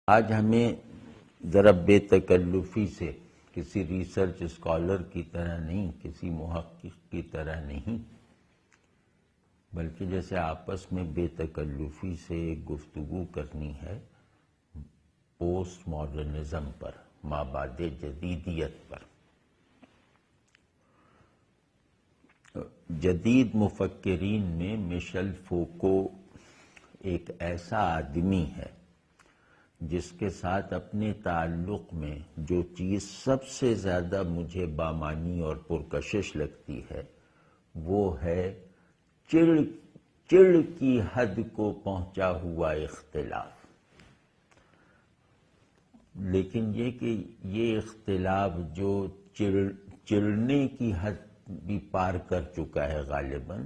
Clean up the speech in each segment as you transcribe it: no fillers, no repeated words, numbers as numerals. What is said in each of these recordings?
آج ہمیں ذرا بے تکلفی سے کسی ریسرچ اسکالر کی طرح نہیں، کسی محقق کی طرح نہیں، بلکہ جیسے آپس میں بے تکلفی سے گفتگو کرنی ہے پوسٹ ماڈرنزم پر، مابعد جدیدیت پر۔ جدید مفکرین میں مشیل فوکو ایک ایسا آدمی ہے جس کے ساتھ اپنے تعلق میں جو چیز سب سے زیادہ مجھے بامانی اور پرکشش لگتی ہے وہ ہے چڑ کی حد کو پہنچا ہوا اختلاف۔ لیکن یہ کہ یہ اختلاف جو چڑنے کی حد بھی پار کر چکا ہے غالباً،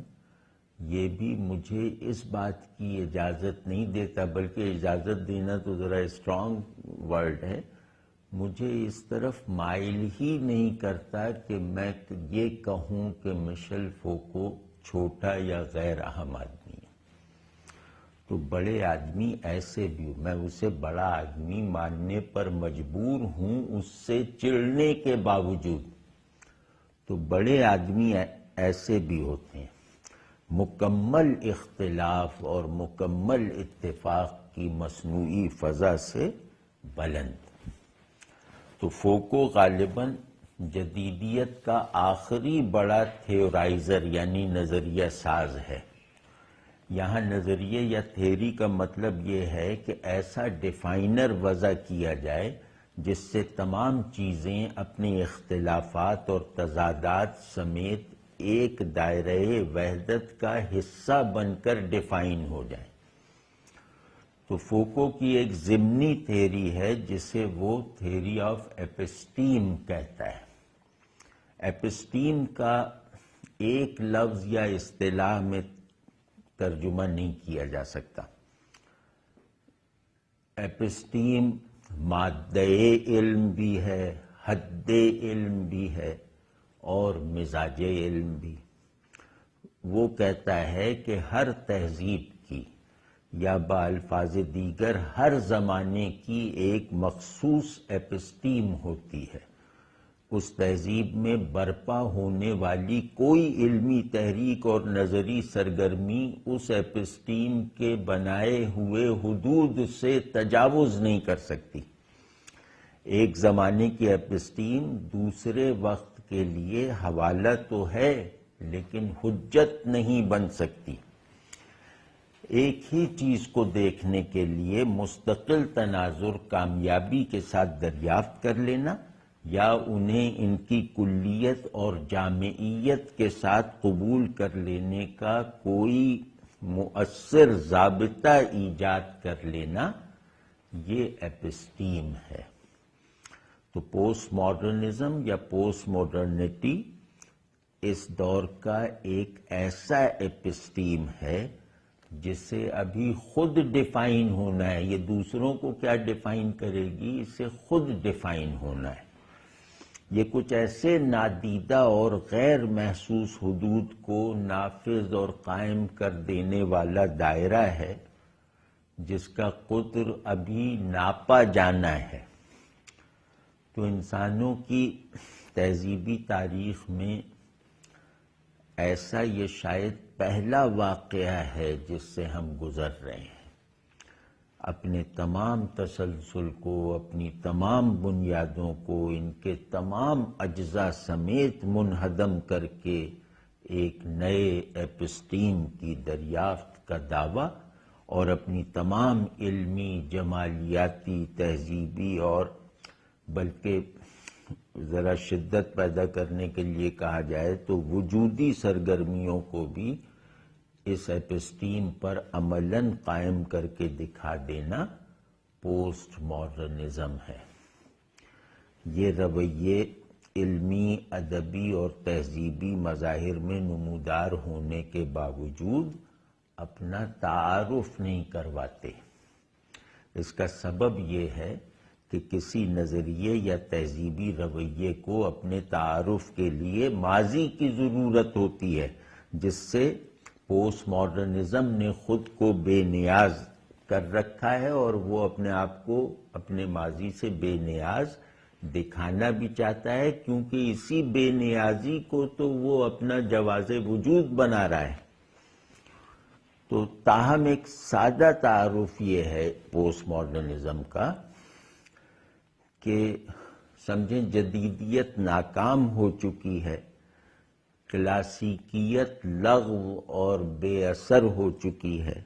یہ بھی مجھے اس بات کی اجازت نہیں دیتا، بلکہ اجازت دینا تو ذرا اسٹرانگ ورڈ ہے، مجھے اس طرف مائل ہی نہیں کرتا کہ میں یہ کہوں کہ مشیل فوکو چھوٹا یا غیر اہم آدمی ہے۔ تو بڑے آدمی ایسے بھی، میں اسے بڑا آدمی ماننے پر مجبور ہوں اس سے چڑنے کے باوجود، تو بڑے آدمی ایسے بھی ہوتے ہیں، مکمل اختلاف اور مکمل اتفاق کی مصنوعی فضا سے بلند۔ تو فوکو غالباً جدیدیت کا آخری بڑا تھیورائزر یعنی نظریہ ساز ہے۔ یہاں نظریے یا تھیوری کا مطلب یہ ہے کہ ایسا ڈیفائنر وضع کیا جائے جس سے تمام چیزیں اپنے اختلافات اور تضادات سمیت ایک دائرہ وحدت کا حصہ بن کر ڈیفائن ہو جائیں۔ تو فوکو کی ایک ضمنی تھیوری ہے جسے وہ تھیوری آف ایپسٹیم کہتا ہے۔ ایپسٹیم کا ایک لفظ یا اصطلاح میں ترجمہ نہیں کیا جا سکتا۔ ایپسٹیم مادہ علم بھی ہے، حد علم بھی ہے اور مزاج علم بھی۔ وہ کہتا ہے کہ ہر تہذیب کی یا بالفاظ دیگر ہر زمانے کی ایک مخصوص ایپسٹیم ہوتی ہے۔ اس تہذیب میں برپا ہونے والی کوئی علمی تحریک اور نظری سرگرمی اس ایپسٹیم کے بنائے ہوئے حدود سے تجاوز نہیں کر سکتی۔ ایک زمانے کی ایپسٹیم دوسرے وقت کے لیے حوالہ تو ہے لیکن حجت نہیں بن سکتی۔ ایک ہی چیز کو دیکھنے کے لیے مستقل تناظر کامیابی کے ساتھ دریافت کر لینا یا انہیں ان کی کلیت اور جامعیت کے ساتھ قبول کر لینے کا کوئی مؤثر ضابطہ ایجاد کر لینا، یہ ایپسٹیم ہے۔ تو پوسٹ ماڈرنزم یا پوسٹ ماڈرنٹی اس دور کا ایک ایسا ایپسٹیم ہے جسے ابھی خود ڈیفائن ہونا ہے۔ یہ دوسروں کو کیا ڈیفائن کرے گی، اسے خود ڈیفائن ہونا ہے۔ یہ کچھ ایسے نادیدہ اور غیر محسوس حدود کو نافذ اور قائم کر دینے والا دائرہ ہے جس کا قطر ابھی ناپا جانا ہے۔ تو انسانوں کی تہذیبی تاریخ میں ایسا یہ شاید پہلا واقعہ ہے جس سے ہم گزر رہے ہیں۔ اپنے تمام تسلسل کو، اپنی تمام بنیادوں کو، ان کے تمام اجزاء سمیت منہدم کر کے ایک نئے ایپسٹیم کی دریافت کا دعویٰ اور اپنی تمام علمی، جمالیاتی، تہذیبی اور بلکہ ذرا شدت پیدا کرنے کے لیے کہا جائے تو وجودی سرگرمیوں کو بھی اس ایپسٹیم پر عملاً قائم کر کے دکھا دینا پوسٹ ماڈرنزم ہے۔ یہ رویے علمی، ادبی اور تہذیبی مظاہر میں نمودار ہونے کے باوجود اپنا تعارف نہیں کرواتے۔ اس کا سبب یہ ہے کہ کسی نظریے یا تہذیبی رویے کو اپنے تعارف کے لیے ماضی کی ضرورت ہوتی ہے، جس سے پوسٹ ماڈرنزم نے خود کو بے نیاز کر رکھا ہے اور وہ اپنے آپ کو اپنے ماضی سے بے نیاز دکھانا بھی چاہتا ہے، کیونکہ اسی بے نیازی کو تو وہ اپنا جواز وجود بنا رہا ہے۔ تو تاہم ایک سادہ تعارف یہ ہے پوسٹ ماڈرنزم کا کہ سمجھیں جدیدیت ناکام ہو چکی ہے، کلاسیکیت لغو اور بے اثر ہو چکی ہے،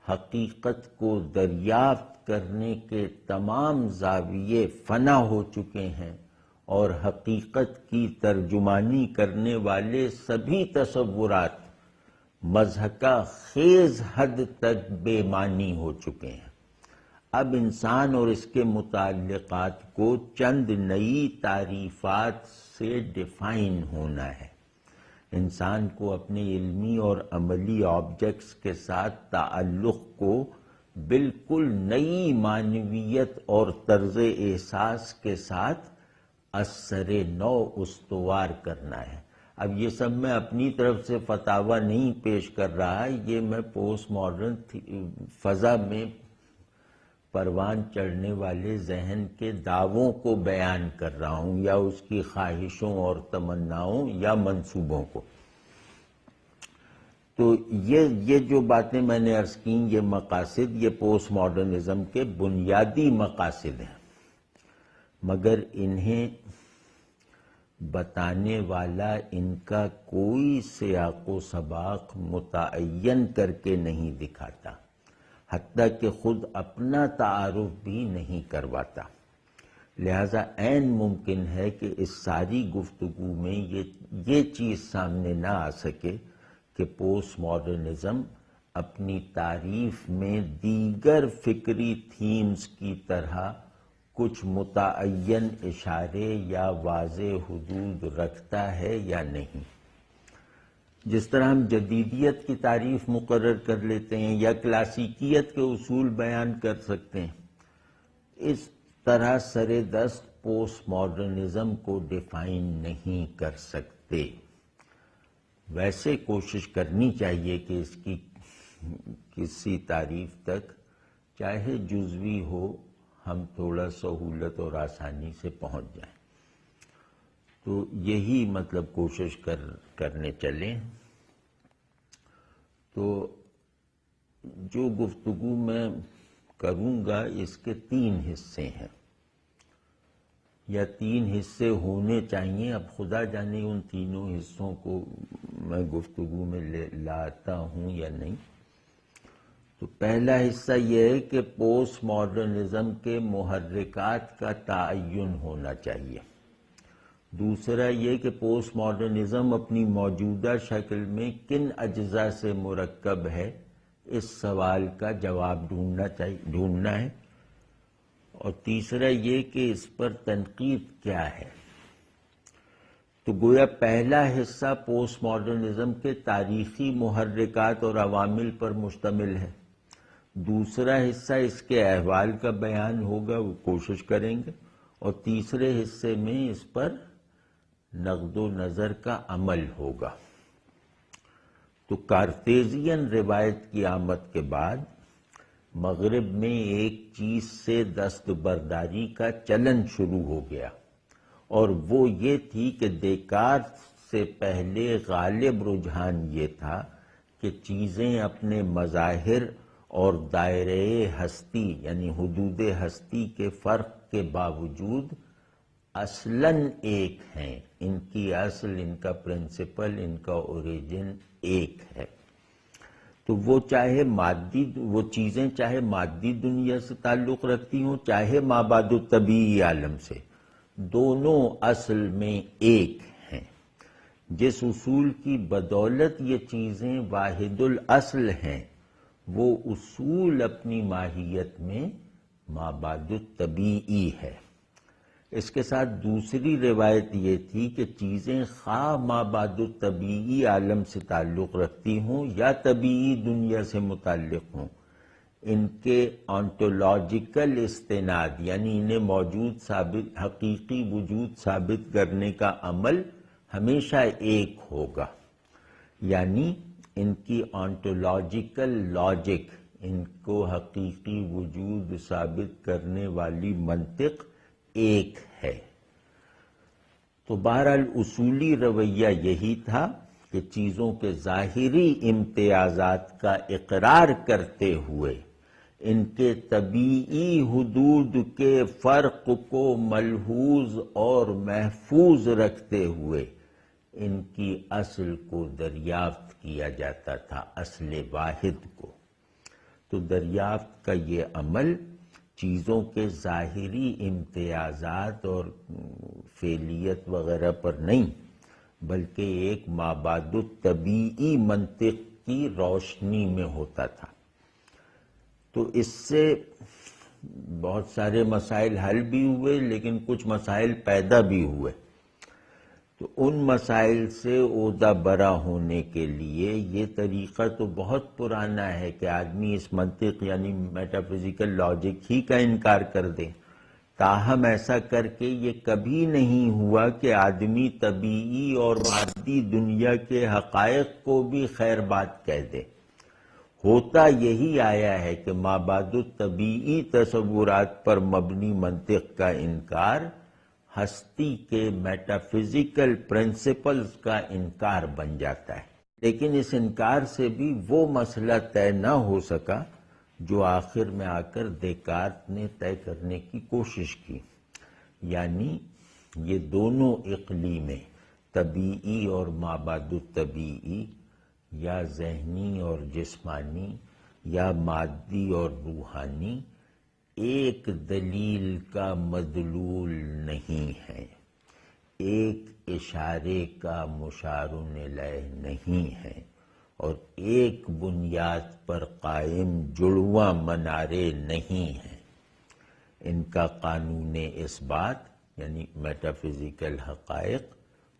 حقیقت کو دریافت کرنے کے تمام زاویے فنا ہو چکے ہیں، اور حقیقت کی ترجمانی کرنے والے سبھی تصورات مضحکہ خیز حد تک بے معنی ہو چکے ہیں۔ اب انسان اور اس کے متعلقات کو چند نئی تعریفات سے ڈیفائن ہونا ہے۔ انسان کو اپنے علمی اور عملی آبجیکٹس کے ساتھ تعلق کو بالکل نئی معنویت اور طرز احساس کے ساتھ اثر نو استوار کرنا ہے۔ اب یہ سب میں اپنی طرف سے فتاوی نہیں پیش کر رہا، یہ میں پوسٹ ماڈرن فضا میں پروان چڑھنے والے ذہن کے دعووں کو بیان کر رہا ہوں، یا اس کی خواہشوں اور تمناؤں یا منصوبوں کو۔ تو یہ جو باتیں میں نے عرض کی، یہ مقاصد، یہ پوسٹ ماڈرنزم کے بنیادی مقاصد ہیں، مگر انہیں بتانے والا ان کا کوئی سیاق و سباق متعین کر کے نہیں دکھاتا، حتیٰ کہ خود اپنا تعارف بھی نہیں کرواتا۔ لہذا عین ممکن ہے کہ اس ساری گفتگو میں یہ چیز سامنے نہ آ سکے کہ پوسٹ ماڈرنزم اپنی تعریف میں دیگر فکری تھیمز کی طرح کچھ متعین اشارے یا واضح حدود رکھتا ہے یا نہیں۔ جس طرح ہم جدیدیت کی تعریف مقرر کر لیتے ہیں یا کلاسیکیت کے اصول بیان کر سکتے ہیں، اس طرح سر دست پوسٹ ماڈرنزم کو ڈیفائن نہیں کر سکتے۔ ویسے کوشش کرنی چاہیے کہ اس کی کسی تعریف تک چاہے جزوی ہو ہم تھوڑا سہولت اور آسانی سے پہنچ جائیں۔ تو یہی مطلب کوشش کرنے چلیں۔ تو جو گفتگو میں کروں گا اس کے 3 حصے ہیں، یا 3 حصے ہونے چاہیے، اب خدا جانے ان تینوں حصوں کو میں گفتگو میں لاتا ہوں یا نہیں۔ تو پہلا حصہ یہ ہے کہ پوسٹ ماڈرنزم کے محرکات کا تعین ہونا چاہیے۔ دوسرا یہ کہ پوسٹ ماڈرنزم اپنی موجودہ شکل میں کن اجزاء سے مرکب ہے، اس سوال کا جواب ڈھونڈنا ہے۔ اور تیسرا یہ کہ اس پر تنقید کیا ہے۔ تو گویا پہلا حصہ پوسٹ ماڈرنزم کے تاریخی محرکات اور عوامل پر مشتمل ہے، دوسرا حصہ اس کے احوال کا بیان ہوگا، وہ کوشش کریں گے، اور تیسرے حصے میں اس پر نقد و نظر کا عمل ہوگا۔ تو کارتیزین روایت کی آمد کے بعد مغرب میں ایک چیز سے دستبرداری کا چلن شروع ہو گیا، اور وہ یہ تھی کہ دیکارت سے پہلے غالب رجحان یہ تھا کہ چیزیں اپنے مظاہر اور دائرۂ ہستی یعنی حدود ہستی کے فرق کے باوجود اصلاً ایک ہیں، ان کی اصل، ان کا پرنسپل، ان کا اوریجن ایک ہے۔ تو وہ چیزیں چاہے مادی دنیا سے تعلق رکھتی ہوں، چاہے مابعد الطبیعی عالم سے، دونوں اصل میں ایک ہیں۔ جس اصول کی بدولت یہ چیزیں واحد الاصل ہیں، وہ اصول اپنی ماہیت میں مابعد الطبیعی ہے۔ اس کے ساتھ دوسری روایت یہ تھی کہ چیزیں خواہ مابعد الطبیعی عالم سے تعلق رکھتی ہوں یا طبیعی دنیا سے متعلق ہوں، ان کے آنٹولوجیکل استناد یعنی انہیں حقیقی وجود ثابت کرنے کا عمل ہمیشہ ایک ہوگا، یعنی ان کی آنٹولوجیکل لاجک، ان کو حقیقی وجود ثابت کرنے والی منطق ایک ہے۔ تو بہرحال اصولی رویہ یہی تھا کہ چیزوں کے ظاہری امتیازات کا اقرار کرتے ہوئے ان کے طبیعی حدود کے فرق کو ملحوظ اور محفوظ رکھتے ہوئے ان کی اصل کو دریافت کیا جاتا تھا، اصل واحد کو۔ تو دریافت کا یہ عمل چیزوں کے ظاہری امتیازات اور فعلیت وغیرہ پر نہیں، بلکہ ایک مابعد الطبیعی منطق کی روشنی میں ہوتا تھا۔ تو اس سے بہت سارے مسائل حل بھی ہوئے، لیکن کچھ مسائل پیدا بھی ہوئے۔ تو ان مسائل سے عہدہ برا ہونے کے لیے یہ طریقہ تو بہت پرانا ہے کہ آدمی اس منطق یعنی میٹافزیکل لاجک ہی کا انکار کر دے۔ تاہم ایسا کر کے یہ کبھی نہیں ہوا کہ آدمی طبیعی اور مادی دنیا کے حقائق کو بھی خیر بات کہہ دے۔ ہوتا یہی آیا ہے کہ مابعد الطبیعی تصورات پر مبنی منطق کا انکار ہستی کے میٹافزیکل پرنسپلز کا انکار بن جاتا ہے۔ لیکن اس انکار سے بھی وہ مسئلہ طے نہ ہو سکا جو آخر میں آ کر دیکارت نے طے کرنے کی کوشش کی، یعنی یہ دونوں اقلیمیں، طبیعی اور مابعد الطبیعی، یا ذہنی اور جسمانی، یا مادی اور روحانی، ایک دلیل کا مدلول نہیں ہے، ایک اشارے کا مشار الیہ نہیں ہے، اور ایک بنیاد پر قائم جڑواں منارے نہیں ہیں۔ ان کا قانون اثبات یعنی میٹافزیکل حقائق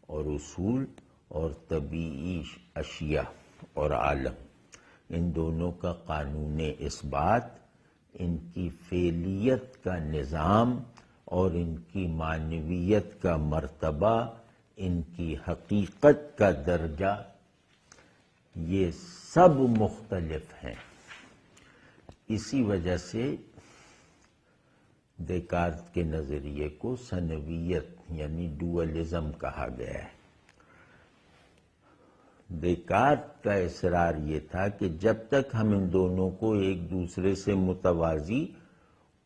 اور اصول اور طبیعی اشیاء اور عالم، ان دونوں کا قانون اثبات، ان کی فعلیت کا نظام اور ان کی معنویت کا مرتبہ، ان کی حقیقت کا درجہ، یہ سب مختلف ہیں۔ اسی وجہ سے دیکارت کے نظریے کو ثنویت یعنی ڈوئلزم کہا گیا ہے۔ دیکارت کا اصرار یہ تھا کہ جب تک ہم ان دونوں کو ایک دوسرے سے متوازی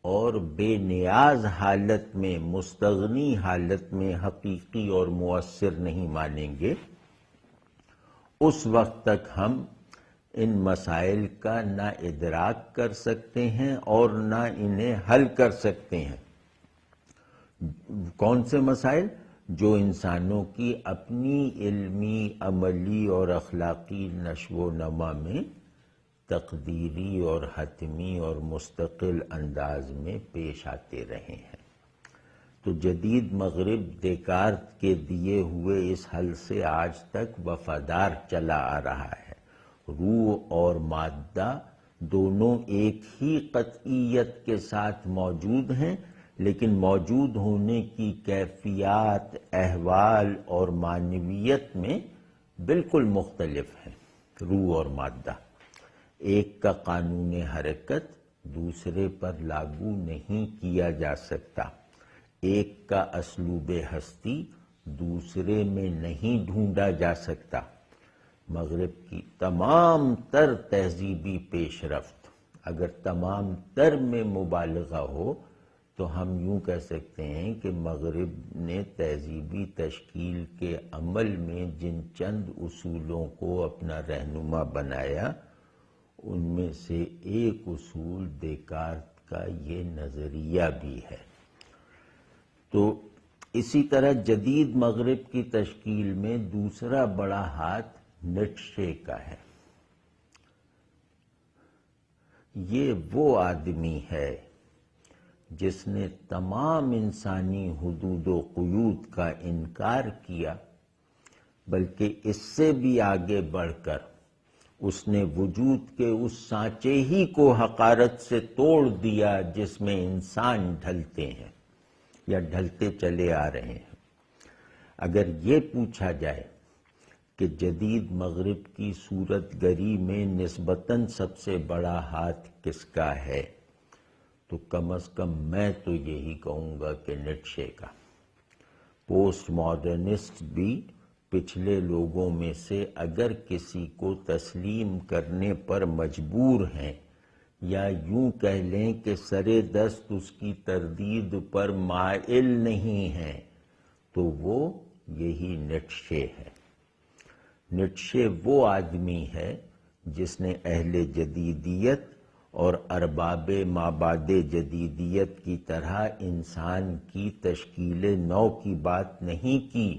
اور بے نیاز حالت میں، مستغنی حالت میں حقیقی اور مؤثر نہیں مانیں گے، اس وقت تک ہم ان مسائل کا نہ ادراک کر سکتے ہیں اور نہ انہیں حل کر سکتے ہیں۔ کون سے مسائل؟ جو انسانوں کی اپنی علمی، عملی اور اخلاقی نشو و نما میں تقدیری اور حتمی اور مستقل انداز میں پیش آتے رہے ہیں۔ تو جدید مغرب دیکارت کے دیے ہوئے اس حل سے آج تک وفادار چلا آ رہا ہے۔ روح اور مادہ دونوں ایک ہی قطعیت کے ساتھ موجود ہیں، لیکن موجود ہونے کی کیفیات، احوال اور معنویت میں بالکل مختلف ہیں۔ روح اور مادہ، ایک کا قانون حرکت دوسرے پر لاگو نہیں کیا جا سکتا، ایک کا اسلوب ہستی دوسرے میں نہیں ڈھونڈا جا سکتا۔ مغرب کی تمام تر تہذیبی پیش رفت، اگر تمام تر میں مبالغہ ہو تو ہم یوں کہہ سکتے ہیں کہ مغرب نے تہذیبی تشکیل کے عمل میں جن چند اصولوں کو اپنا رہنما بنایا، ان میں سے ایک اصول دیکارت کا یہ نظریہ بھی ہے۔ تو اسی طرح جدید مغرب کی تشکیل میں دوسرا بڑا ہاتھ نیٹشے کا ہے۔ یہ وہ آدمی ہے جس نے تمام انسانی حدود و قیود کا انکار کیا، بلکہ اس سے بھی آگے بڑھ کر اس نے وجود کے اس سانچے ہی کو حقارت سے توڑ دیا جس میں انسان ڈھلتے ہیں یا ڈھلتے چلے آ رہے ہیں۔ اگر یہ پوچھا جائے کہ جدید مغرب کی صورت گری میں نسبتاً سب سے بڑا ہاتھ کس کا ہے، تو کم از کم میں تو یہی کہوں گا کہ نیٹشے کا۔ پوسٹ ماڈرنسٹ بھی پچھلے لوگوں میں سے اگر کسی کو تسلیم کرنے پر مجبور ہیں، یا یوں کہہ لیں کہ سرے دست اس کی تردید پر مائل نہیں ہیں، تو وہ یہی نیٹشے ہے۔ نیٹشے وہ آدمی ہے جس نے اہل جدیدیت اور ارباب مابعد جدیدیت کی طرح انسان کی تشکیل نو کی بات نہیں کی،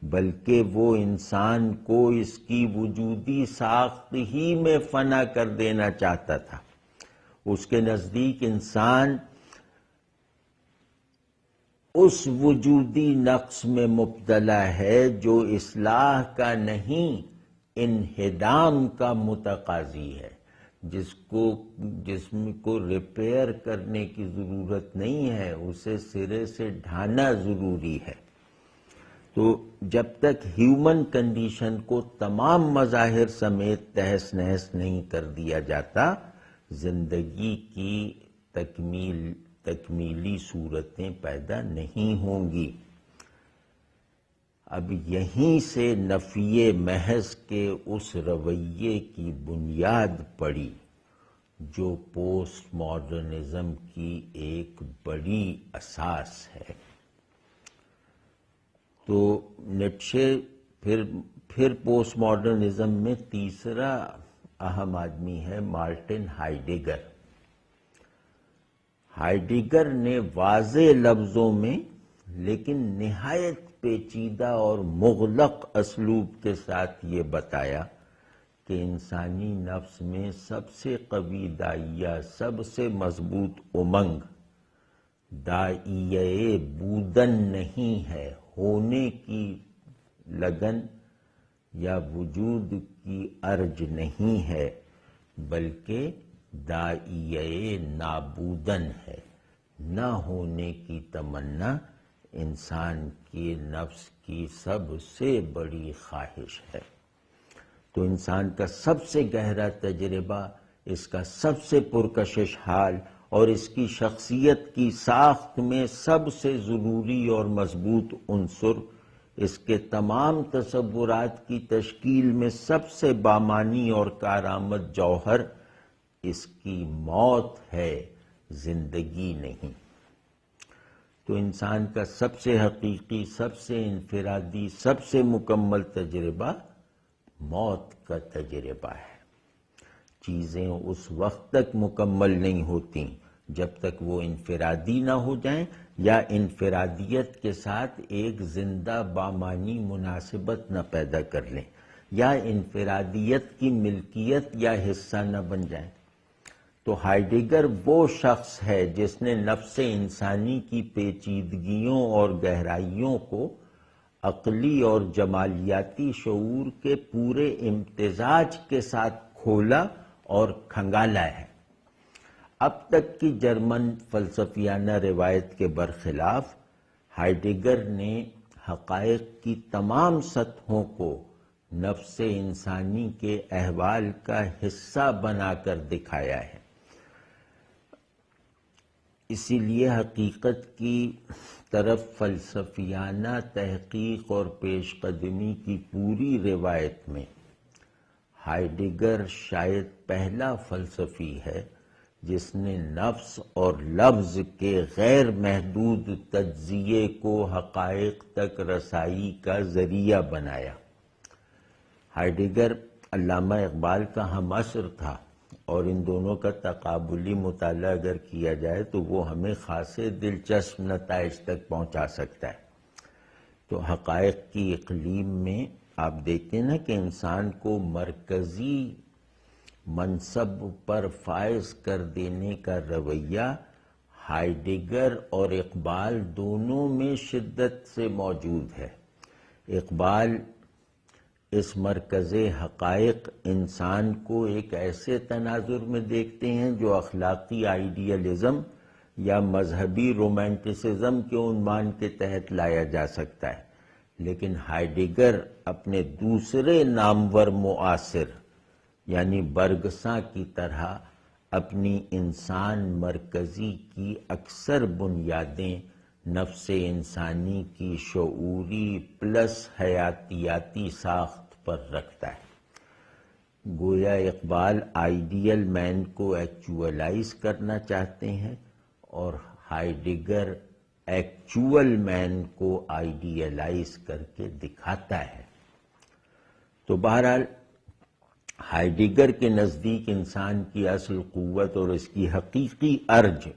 بلکہ وہ انسان کو اس کی وجودی ساخت ہی میں فنا کر دینا چاہتا تھا۔ اس کے نزدیک انسان اس وجودی نقص میں مبتلا ہے جو اصلاح کا نہیں، انہدام کا متقاضی ہے، جسم کو ریپیئر کرنے کی ضرورت نہیں ہے، اسے سرے سے ڈھانا ضروری ہے۔ تو جب تک ہیومن کنڈیشن کو تمام مظاہر سمیت تہس نہس نہیں کر دیا جاتا، زندگی کی تکمیلی صورتیں پیدا نہیں ہوں گی۔ اب یہیں سے نفی محض کے اس رویے کی بنیاد پڑی جو پوسٹ ماڈرنزم کی ایک بڑی اساس ہے۔ تو نیٹشے پھر پوسٹ ماڈرنزم میں تیسرا اہم آدمی ہے مارٹن ہائیڈگر۔ ہائیڈگر نے واضح لفظوں میں لیکن نہایت پیچیدہ اور مغلق اسلوب کے ساتھ یہ بتایا کہ انسانی نفس میں سب سے قوی داعیہ، سب سے مضبوط امنگ داعیہ بودن نہیں ہے، ہونے کی لگن یا وجود کی ارج نہیں ہے، بلکہ داعیہ نابودن ہے۔ نہ ہونے کی تمنا انسان کے نفس کی سب سے بڑی خواہش ہے۔ تو انسان کا سب سے گہرا تجربہ، اس کا سب سے پرکشش حال اور اس کی شخصیت کی ساخت میں سب سے ضروری اور مضبوط عنصر، اس کے تمام تصورات کی تشکیل میں سب سے بامانی اور کارآمد جوہر اس کی موت ہے، زندگی نہیں۔ تو انسان کا سب سے حقیقی، سب سے انفرادی، سب سے مکمل تجربہ موت کا تجربہ ہے۔ چیزیں اس وقت تک مکمل نہیں ہوتی جب تک وہ انفرادی نہ ہو جائیں یا انفرادیت کے ساتھ ایک زندہ بامانی مناسبت نہ پیدا کر لیں، یا انفرادیت کی ملکیت یا حصہ نہ بن جائیں۔ تو ہائیڈگر وہ شخص ہے جس نے نفس انسانی کی پیچیدگیوں اور گہرائیوں کو عقلی اور جمالیاتی شعور کے پورے امتزاج کے ساتھ کھولا اور کھنگالا ہے۔ اب تک کی جرمن فلسفیانہ روایت کے برخلاف ہائیڈگر نے حقائق کی تمام سطحوں کو نفس انسانی کے احوال کا حصہ بنا کر دکھایا ہے۔ اسی لیے حقیقت کی طرف فلسفیانہ تحقیق اور پیش قدمی کی پوری روایت میں ہائیڈگر شاید پہلا فلسفی ہے جس نے نفس اور لفظ کے غیر محدود تجزیے کو حقائق تک رسائی کا ذریعہ بنایا۔ ہائیڈگر علامہ اقبال کا ہم عصر تھا، اور ان دونوں کا تقابلی مطالعہ اگر کیا جائے تو وہ ہمیں خاصے دلچسپ نتائج تک پہنچا سکتا ہے۔ تو حقائق کی اقلیم میں آپ دیکھتے ہیں نا کہ انسان کو مرکزی منصب پر فائز کر دینے کا رویہ ہائیڈگر اور اقبال دونوں میں شدت سے موجود ہے۔ اقبال اس مرکز حقائق انسان کو ایک ایسے تناظر میں دیکھتے ہیں جو اخلاقی آئیڈیلزم یا مذہبی رومانٹسزم کے عنوان کے تحت لایا جا سکتا ہے، لیکن ہائیڈگر اپنے دوسرے نامور معاصر یعنی برگساں کی طرح اپنی انسان مرکزی کی اکثر بنیادیں نفس انسانی کی شعوری پلس حیاتیاتی ساخت پر رکھتا ہے۔ گویا اقبال آئیڈیل مین کو ایکچولائز کرنا چاہتے ہیں اور ہائیڈگر ایکچول مین کو آئیڈیلائز کر کے دکھاتا ہے۔ تو بہرحال ہائیڈگر کے نزدیک انسان کی اصل قوت اور اس کی حقیقی ارج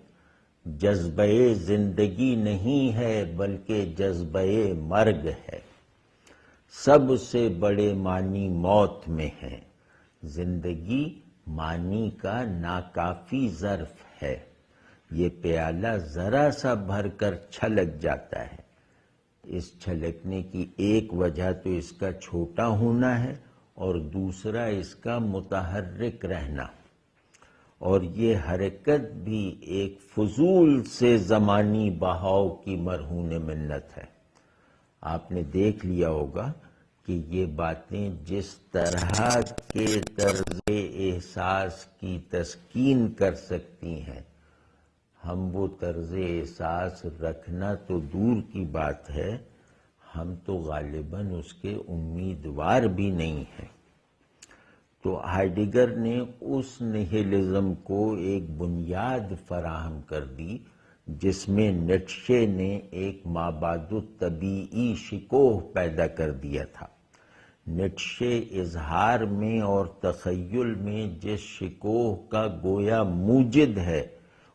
جذبہ زندگی نہیں ہے بلکہ جذبہ مرگ ہے۔ سب سے بڑے معنی موت میں ہیں، زندگی معنی کا ناکافی ظرف ہے۔ یہ پیالہ ذرا سا بھر کر چھلک جاتا ہے، اس چھلکنے کی ایک وجہ تو اس کا چھوٹا ہونا ہے اور دوسرا اس کا متحرک رہنا، اور یہ حرکت بھی ایک فضول سے زمانی بہاؤ کی مرہون منت ہے۔ آپ نے دیکھ لیا ہوگا کہ یہ باتیں جس طرح کے طرز احساس کی تسکین کر سکتی ہیں، ہم وہ طرز احساس رکھنا تو دور کی بات ہے، ہم تو غالباً اس کے امیدوار بھی نہیں ہیں۔ تو ہائیڈگر نے اس نہیلزم کو ایک بنیاد فراہم کر دی جس میں نیٹشے نے ایک مابعد الطبیعی شکوہ پیدا کر دیا تھا۔ نیٹشے اظہار میں اور تخیل میں جس شکوہ کا گویا موجد ہے،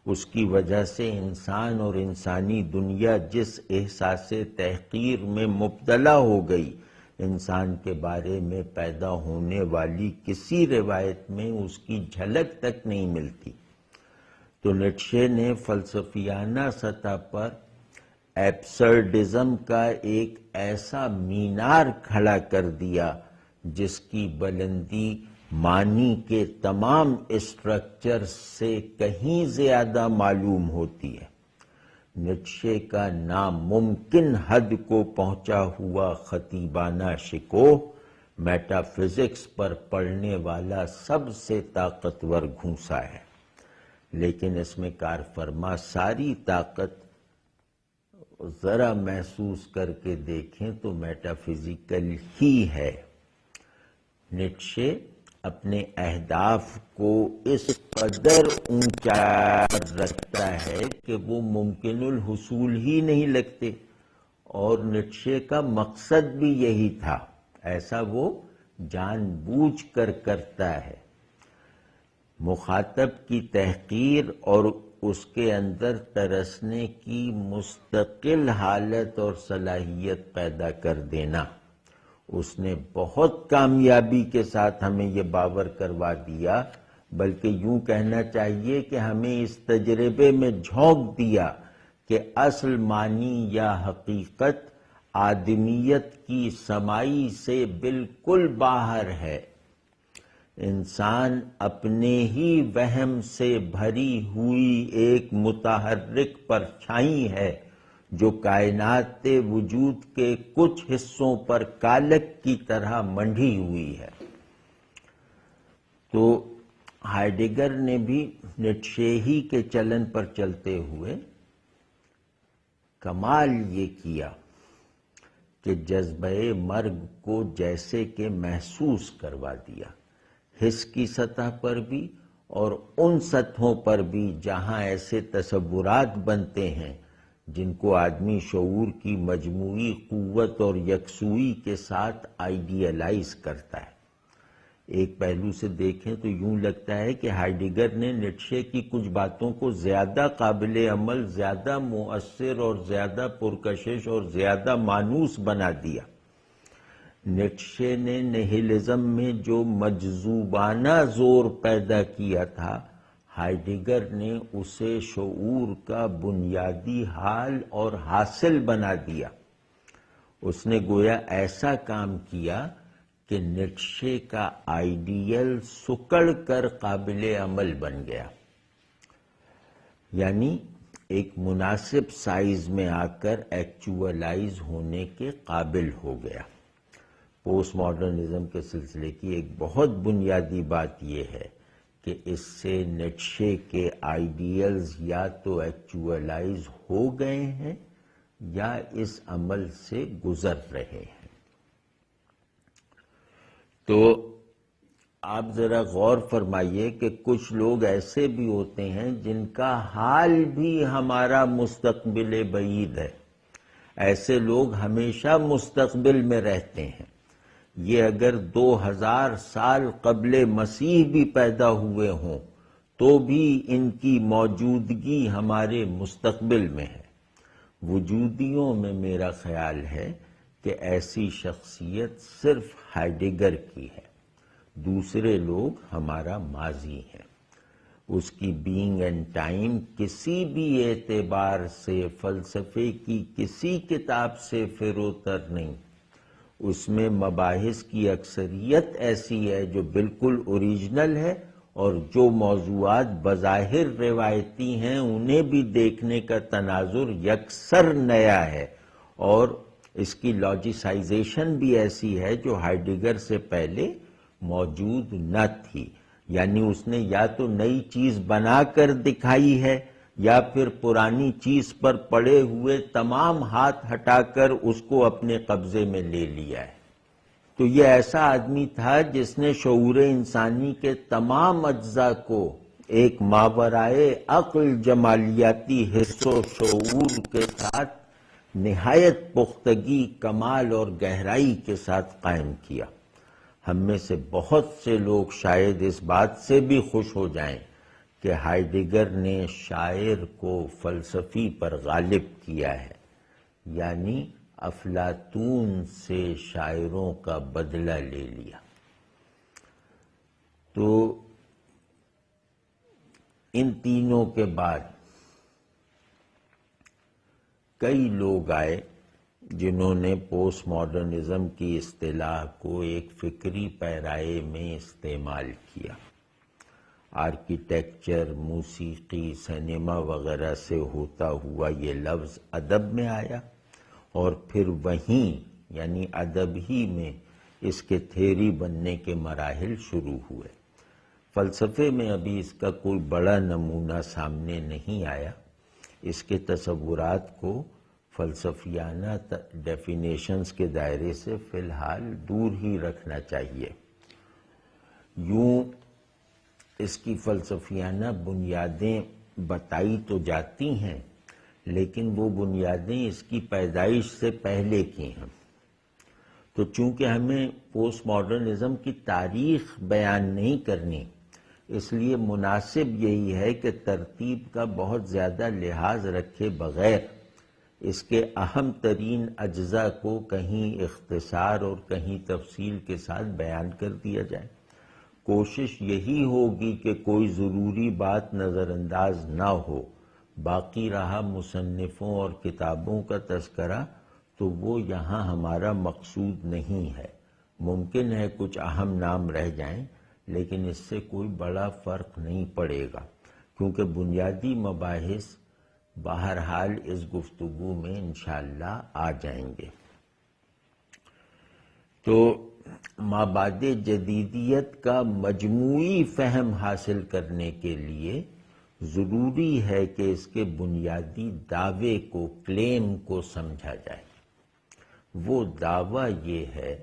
اس کی وجہ سے انسان اور انسانی دنیا جس احساس تحقیر میں مبتلا ہو گئی، انسان کے بارے میں پیدا ہونے والی کسی روایت میں اس کی جھلک تک نہیں ملتی۔ تو نیٹشے نے فلسفیانہ سطح پر ایبسرڈزم کا ایک ایسا مینار کھڑا کر دیا جس کی بلندی معنی کے تمام اسٹرکچر سے کہیں زیادہ معلوم ہوتی ہے۔ نیٹشے کا ناممکن حد کو پہنچا ہوا خطیبانہ شکوہ میٹا فزکس پر پڑنے والا سب سے طاقتور گھونسا ہے، لیکن اس میں کار فرما ساری طاقت ذرا محسوس کر کے دیکھیں تو میٹا فزیکل ہی ہے۔ نیٹشے اپنے اہداف کو اس قدر اونچا رکھتا ہے کہ وہ ممکن الحصول ہی نہیں لگتے، اور نیٹشے کا مقصد بھی یہی تھا، ایسا وہ جان بوجھ کر کرتا ہے۔ مخاطب کی تحقیر اور اس کے اندر ترسنے کی مستقل حالت اور صلاحیت پیدا کر دینا، اس نے بہت کامیابی کے ساتھ ہمیں یہ باور کروا دیا، بلکہ یوں کہنا چاہیے کہ ہمیں اس تجربے میں جھونک دیا کہ اصل معنی یا حقیقت آدمیت کی سمائی سے بالکل باہر ہے۔ انسان اپنے ہی وہم سے بھری ہوئی ایک متحرک پرچھائی ہے جو کائنات وجود کے کچھ حصوں پر کالک کی طرح منڈھی ہوئی ہے۔ تو ہائیڈگر نے بھی نیٹشے ہی کے چلن پر چلتے ہوئے کمال یہ کیا کہ جذبہ مرگ کو جیسے کہ محسوس کروا دیا، حس کی سطح پر بھی اور ان سطحوں پر بھی جہاں ایسے تصورات بنتے ہیں جن کو آدمی شعور کی مجموعی قوت اور یکسوئی کے ساتھ آئیڈیلائز کرتا ہے۔ ایک پہلو سے دیکھیں تو یوں لگتا ہے کہ ہائیڈگر نے نیٹشے کی کچھ باتوں کو زیادہ قابل عمل، زیادہ مؤثر اور زیادہ پرکشش اور زیادہ مانوس بنا دیا۔ نیٹشے نے نہیلزم میں جو مجذوبانہ زور پیدا کیا تھا، ہائیڈگر نے اسے شعور کا بنیادی حال اور حاصل بنا دیا۔ اس نے گویا ایسا کام کیا کہ نیٹشے کا آئیڈیل سکڑ کر قابل عمل بن گیا۔ یعنی ایک مناسب سائز میں آ کر ایکچولائز ہونے کے قابل ہو گیا۔ پوسٹ ماڈرنزم کے سلسلے کی ایک بہت بنیادی بات یہ ہے کہ اس سے نیٹشے کے آئیڈیلز یا تو ایکچولائز ہو گئے ہیں یا اس عمل سے گزر رہے ہیں۔ تو آپ ذرا غور فرمائیے کہ کچھ لوگ ایسے بھی ہوتے ہیں جن کا حال بھی ہمارا مستقبل بعید ہے۔ ایسے لوگ ہمیشہ مستقبل میں رہتے ہیں۔ یہ اگر 2000 سال قبل مسیح بھی پیدا ہوئے ہوں تو بھی ان کی موجودگی ہمارے مستقبل میں ہے۔ وجودیوں میں میرا خیال ہے کہ ایسی شخصیت صرف ہائیڈگر کی ہے، دوسرے لوگ ہمارا ماضی ہیں۔ اس کی بینگ اینڈ ٹائم کسی بھی اعتبار سے فلسفے کی کسی کتاب سے فروتر نہیں۔ اس میں مباحث کی اکثریت ایسی ہے جو بالکل اوریجنل ہے، اور جو موضوعات بظاہر روایتی ہیں انہیں بھی دیکھنے کا تناظر یکسر نیا ہے، اور اس کی لاجیسائزیشن بھی ایسی ہے جو ہائیڈگر سے پہلے موجود نہ تھی۔ یعنی اس نے یا تو نئی چیز بنا کر دکھائی ہے یا پھر پرانی چیز پر پڑے ہوئے تمام ہاتھ ہٹا کر اس کو اپنے قبضے میں لے لیا ہے۔ تو یہ ایسا آدمی تھا جس نے شعور انسانی کے تمام اجزاء کو ایک ماورائے عقل جمالیاتی حس و شعور کے ساتھ نہایت پختگی، کمال اور گہرائی کے ساتھ قائم کیا۔ ہم میں سے بہت سے لوگ شاید اس بات سے بھی خوش ہو جائیں کہ ہائیڈگر نے شاعر کو فلسفی پر غالب کیا ہے، یعنی افلاطون سے شاعروں کا بدلہ لے لیا۔ تو ان تینوں کے بعد کئی لوگ آئے جنہوں نے پوسٹ ماڈرنزم کی اصطلاح کو ایک فکری پیرائے میں استعمال کیا۔ آرکیٹیکچر، موسیقی، سینما وغیرہ سے ہوتا ہوا یہ لفظ ادب میں آیا، اور پھر وہیں یعنی ادب ہی میں اس کے تھیوری بننے کے مراحل شروع ہوئے۔ فلسفے میں ابھی اس کا کوئی بڑا نمونہ سامنے نہیں آیا۔ اس کے تصورات کو فلسفیانہ ڈیفینیشنز کے دائرے سے فی الحال دور ہی رکھنا چاہیے۔ یوں اس کی فلسفیانہ بنیادیں بتائی تو جاتی ہیں، لیکن وہ بنیادیں اس کی پیدائش سے پہلے کی ہیں۔ تو چونکہ ہمیں پوسٹ ماڈرنزم کی تاریخ بیان نہیں کرنی، اس لیے مناسب یہی ہے کہ ترتیب کا بہت زیادہ لحاظ رکھے بغیر اس کے اہم ترین اجزاء کو کہیں اختصار اور کہیں تفصیل کے ساتھ بیان کر دیا جائے۔ کوشش یہی ہوگی کہ کوئی ضروری بات نظر انداز نہ ہو۔ باقی رہا مصنفوں اور کتابوں کا تذکرہ، تو وہ یہاں ہمارا مقصود نہیں ہے۔ ممکن ہے کچھ اہم نام رہ جائیں، لیکن اس سے کوئی بڑا فرق نہیں پڑے گا، کیونکہ بنیادی مباحث بہرحال اس گفتگو میں انشاءاللہ آ جائیں گے۔ تو مابعد جدیدیت کا مجموعی فہم حاصل کرنے کے لیے ضروری ہے کہ اس کے بنیادی دعوے کو، کلیم کو سمجھا جائے۔ وہ دعویٰ یہ ہے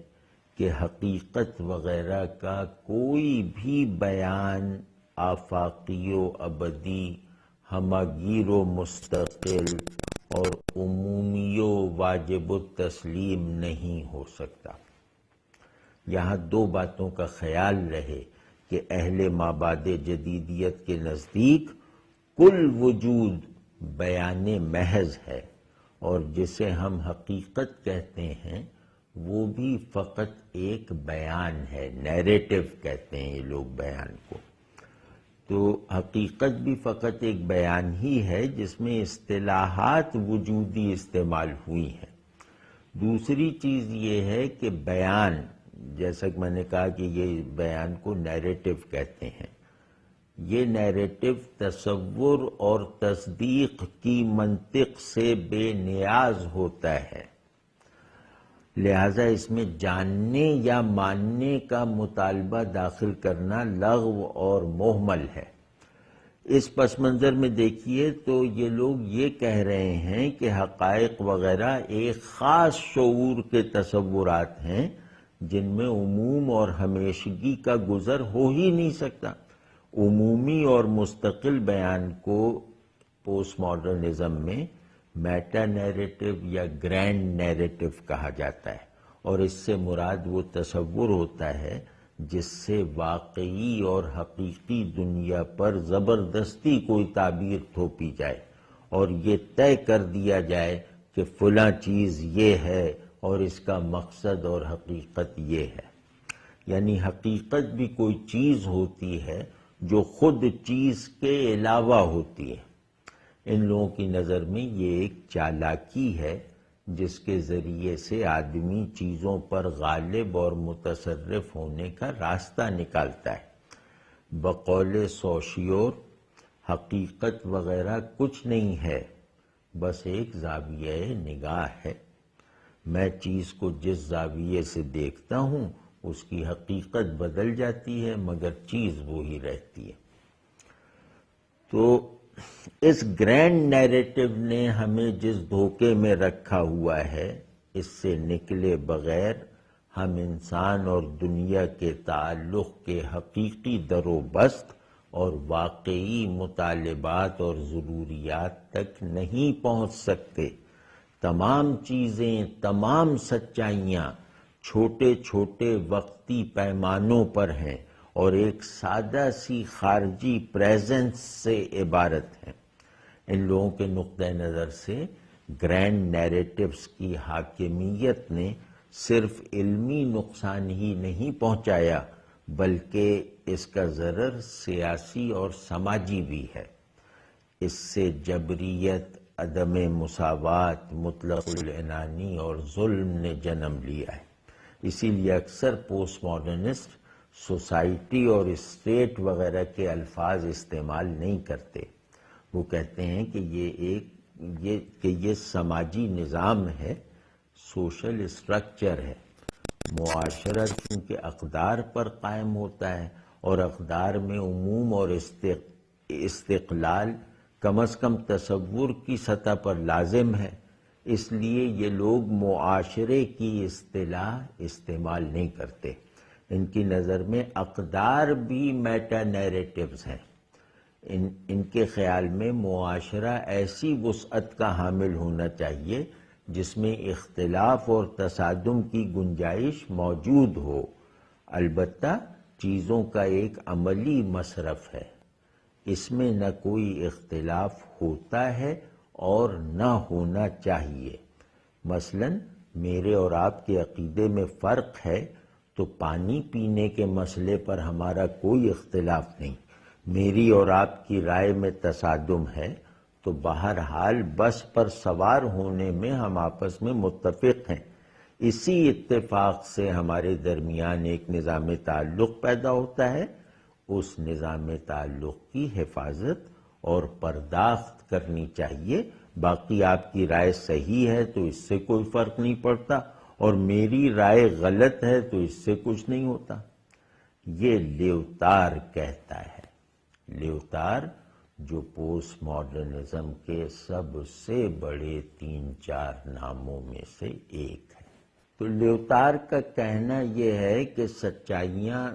کہ حقیقت وغیرہ کا کوئی بھی بیان آفاقی و ابدی، ہماگیر و مستقل اور عمومی و واجب التسلیم نہیں ہو سکتا۔ یہاں دو باتوں کا خیال رہے کہ اہل مابعد جدیدیت کے نزدیک کل وجود بیان محض ہے، اور جسے ہم حقیقت کہتے ہیں وہ بھی فقط ایک بیان ہے، نیریٹو کہتے ہیں یہ لوگ بیان کو۔ تو حقیقت بھی فقط ایک بیان ہی ہے جس میں اصطلاحات وجودی استعمال ہوئی ہیں۔ دوسری چیز یہ ہے کہ بیان، جیسا کہ میں نے کہا کہ یہ بیان کو نیریٹو کہتے ہیں، یہ نیریٹو تصور اور تصدیق کی منطق سے بے نیاز ہوتا ہے، لہذا اس میں جاننے یا ماننے کا مطالبہ داخل کرنا لغو اور مہمل ہے۔ اس پس منظر میں دیکھیے تو یہ لوگ یہ کہہ رہے ہیں کہ حقائق وغیرہ ایک خاص شعور کے تصورات ہیں جن میں عموم اور ہمیشگی کا گزر ہو ہی نہیں سکتا۔ عمومی اور مستقل بیان کو پوسٹ ماڈرنزم میں میٹا نیریٹو یا گرینڈ نیریٹو کہا جاتا ہے، اور اس سے مراد وہ تصور ہوتا ہے جس سے واقعی اور حقیقی دنیا پر زبردستی کوئی تعبیر تھوپی جائے اور یہ طے کر دیا جائے کہ فلاں چیز یہ ہے اور اس کا مقصد اور حقیقت یہ ہے۔ یعنی حقیقت بھی کوئی چیز ہوتی ہے جو خود چیز کے علاوہ ہوتی ہے۔ ان لوگوں کی نظر میں یہ ایک چالاکی ہے جس کے ذریعے سے آدمی چیزوں پر غالب اور متصرف ہونے کا راستہ نکالتا ہے۔ بقول سوشیور، حقیقت وغیرہ کچھ نہیں ہے، بس ایک زاویہ نگاہ ہے۔ میں چیز کو جس زاویے سے دیکھتا ہوں اس کی حقیقت بدل جاتی ہے مگر چیز وہی رہتی ہے۔ تو اس گرینڈ نیریٹو نے ہمیں جس دھوکے میں رکھا ہوا ہے اس سے نکلے بغیر ہم انسان اور دنیا کے تعلق کے حقیقی در و بست اور واقعی مطالبات اور ضروریات تک نہیں پہنچ سکتے۔ تمام چیزیں، تمام سچائیاں چھوٹے چھوٹے وقتی پیمانوں پر ہیں اور ایک سادہ سی خارجی پریزنس سے عبارت ہیں۔ ان لوگوں کے نقطہ نظر سے گرینڈ نیریٹوز کی حاکمیت نے صرف علمی نقصان ہی نہیں پہنچایا بلکہ اس کا ضرر سیاسی اور سماجی بھی ہے۔ اس سے جبریت، عدم مساوات، مطلق العنانی اور ظلم نے جنم لیا ہے۔ اسی لیے اکثر پوسٹ ماڈرنسٹ سوسائٹی اور اسٹیٹ وغیرہ کے الفاظ استعمال نہیں کرتے۔ وہ کہتے ہیں کہ یہ سماجی نظام ہے، سوشل اسٹرکچر ہے۔ معاشرت چونکہ اقدار پر قائم ہوتا ہے اور اقدار میں عموم اور استقلال کم از کم تصور کی سطح پر لازم ہے، اس لیے یہ لوگ معاشرے کی اصطلاح استعمال نہیں کرتے۔ ان کی نظر میں اقدار بھی میٹا نیریٹوز ہیں۔ ان کے خیال میں معاشرہ ایسی وسعت کا حامل ہونا چاہیے جس میں اختلاف اور تصادم کی گنجائش موجود ہو، البتہ چیزوں کا ایک عملی مصرف ہے۔ اس میں نہ کوئی اختلاف ہوتا ہے اور نہ ہونا چاہیے۔ مثلا میرے اور آپ کے عقیدے میں فرق ہے تو پانی پینے کے مسئلے پر ہمارا کوئی اختلاف نہیں۔ میری اور آپ کی رائے میں تصادم ہے تو بہرحال بس پر سوار ہونے میں ہم آپس میں متفق ہیں۔ اسی اتفاق سے ہمارے درمیان ایک نظام تعلق پیدا ہوتا ہے۔ اس نظام تعلق کی حفاظت اور پرداخت کرنی چاہیے۔ باقی آپ کی رائے صحیح ہے تو اس سے کوئی فرق نہیں پڑتا اور میری رائے غلط ہے تو اس سے کچھ نہیں ہوتا۔ یہ لیوتار کہتا ہے۔ لیوتار جو پوسٹ ماڈرنزم کے سب سے بڑے 3-4 ناموں میں سے ایک ہے۔ تو لیوتار کا کہنا یہ ہے کہ سچائیاں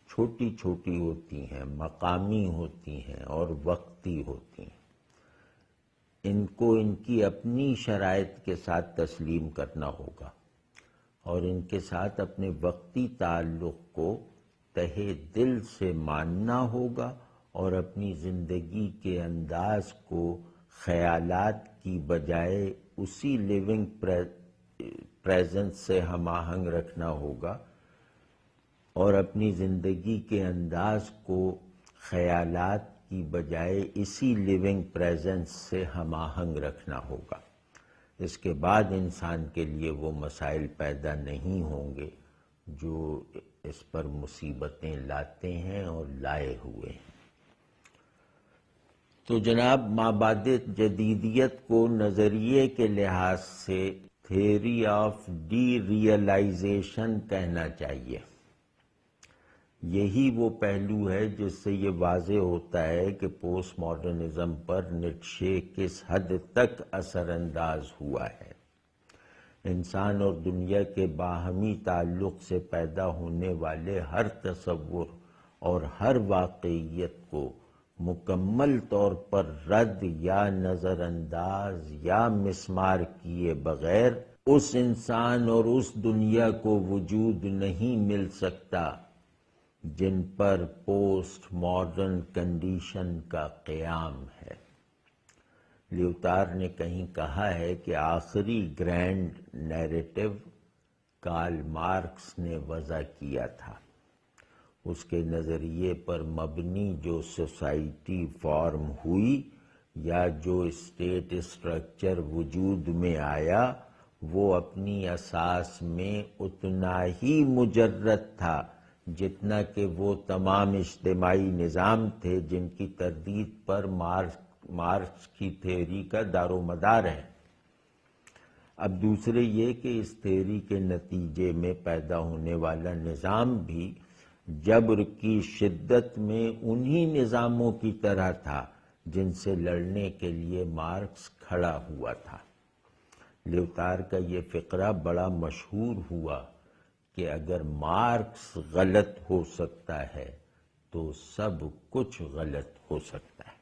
چھوٹی چھوٹی ہوتی ہیں، مقامی ہوتی ہیں اور وقتی ہوتی ہیں۔ ان کو ان کی اپنی شرائط کے ساتھ تسلیم کرنا ہوگا اور ان کے ساتھ اپنے وقتی تعلق کو تہہ دل سے ماننا ہوگا اور اپنی زندگی کے انداز کو خیالات کی بجائے اسی لیونگ پریزنس سے ہم آہنگ رکھنا ہوگا اور اپنی زندگی کے انداز کو خیالات کی بجائے اسی لیونگ پریزنس سے ہم آہنگ رکھنا ہوگا۔ اس کے بعد انسان کے لیے وہ مسائل پیدا نہیں ہوں گے جو اس پر مصیبتیں لاتے ہیں اور لائے ہوئے ہیں۔ تو جناب مابعد جدیدیت کو نظریے کے لحاظ سے تھیوری آف ڈی ریئلائزیشن کہنا چاہیے۔ یہی وہ پہلو ہے جس سے یہ واضح ہوتا ہے کہ پوسٹ ماڈرنزم پر نیٹشے کس حد تک اثر انداز ہوا ہے۔ انسان اور دنیا کے باہمی تعلق سے پیدا ہونے والے ہر تصور اور ہر واقعیت کو مکمل طور پر رد یا نظر انداز یا مسمار کیے بغیر اس انسان اور اس دنیا کو وجود نہیں مل سکتا جن پر پوسٹ ماڈرن کنڈیشن کا قیام ہے۔ لیوتار نے کہیں کہا ہے کہ آخری گرینڈ نیریٹو کارل مارکس نے وضع کیا تھا۔ اس کے نظریے پر مبنی جو سوسائٹی فارم ہوئی یا جو اسٹیٹ اسٹرکچر وجود میں آیا وہ اپنی اساس میں اتنا ہی مجرد تھا جتنا کہ وہ تمام اجتماعی نظام تھے جن کی تردید پر مارکس کی تھیوری کا دار و مدار ہے۔ اب دوسرے یہ کہ اس تھیوری کے نتیجے میں پیدا ہونے والا نظام بھی جبر کی شدت میں انہی نظاموں کی طرح تھا جن سے لڑنے کے لیے مارکس کھڑا ہوا تھا۔ لیوتار کا یہ فقرہ بڑا مشہور ہوا کہ اگر مارکس غلط ہو سکتا ہے تو سب کچھ غلط ہو سکتا ہے۔